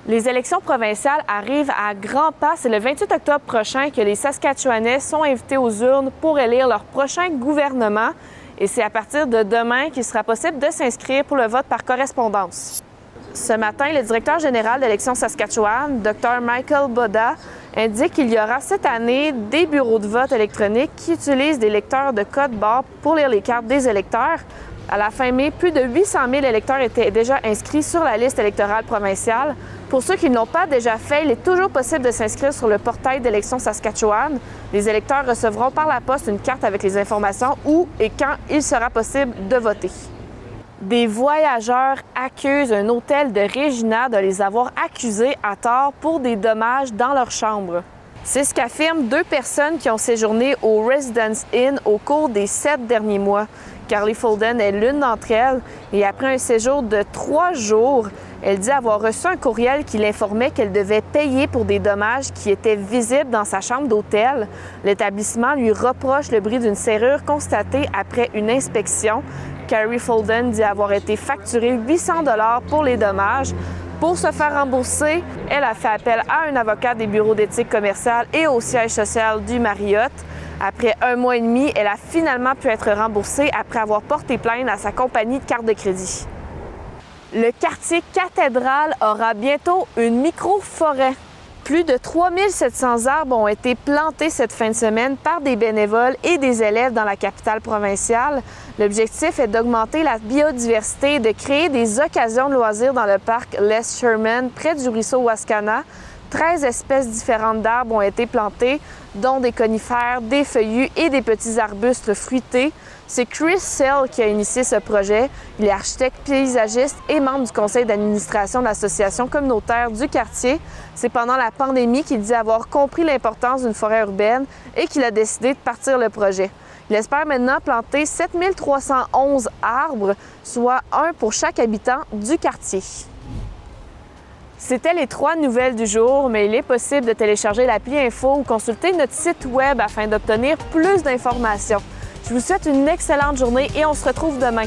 Les élections provinciales arrivent à grands pas. C'est le 28 octobre prochain que les Saskatchewanais sont invités aux urnes pour élire leur prochain gouvernement. Et c'est à partir de demain qu'il sera possible de s'inscrire pour le vote par correspondance. Ce matin, le directeur général d'Élections Saskatchewan, Dr. Michael Boda, indique qu'il y aura cette année des bureaux de vote électroniques qui utilisent des lecteurs de code barre pour lire les cartes des électeurs. À la fin mai, plus de 800 000 électeurs étaient déjà inscrits sur la liste électorale provinciale. Pour ceux qui ne l'ont pas déjà fait, il est toujours possible de s'inscrire sur le portail d'Élections Saskatchewan. Les électeurs recevront par la poste une carte avec les informations où et quand il sera possible de voter. Des voyageurs accusent un hôtel de Regina de les avoir accusés à tort pour des dommages dans leur chambre. C'est ce qu'affirment 2 personnes qui ont séjourné au Residence Inn au cours des 7 derniers mois. Carly Folden est l'une d'entre elles et après un séjour de 3 jours, elle dit avoir reçu un courriel qui l'informait qu'elle devait payer pour des dommages qui étaient visibles dans sa chambre d'hôtel. L'établissement lui reproche le bris d'une serrure constatée après une inspection. Carly Folden dit avoir été facturée 800 $ pour les dommages. Pour se faire rembourser, elle a fait appel à un avocat des bureaux d'éthique commerciale et au siège social du Marriott. Après 1 mois et demi, elle a finalement pu être remboursée après avoir porté plainte à sa compagnie de carte de crédit. Le quartier Cathédrale aura bientôt une micro-forêt. Plus de 3700 arbres ont été plantés cette fin de semaine par des bénévoles et des élèves dans la capitale provinciale. L'objectif est d'augmenter la biodiversité et de créer des occasions de loisirs dans le parc Les Sherman, près du ruisseau Wascana. 13 espèces différentes d'arbres ont été plantées, dont des conifères, des feuillus et des petits arbustes fruités. C'est Chris Sell qui a initié ce projet. Il est architecte paysagiste et membre du conseil d'administration de l'association communautaire du quartier. C'est pendant la pandémie qu'il dit avoir compris l'importance d'une forêt urbaine et qu'il a décidé de partir le projet. Il espère maintenant planter 7311 arbres, soit 1 pour chaque habitant du quartier. C'était les 3 nouvelles du jour, mais il est possible de télécharger l'appli Info ou consulter notre site web afin d'obtenir plus d'informations. Je vous souhaite une excellente journée et on se retrouve demain.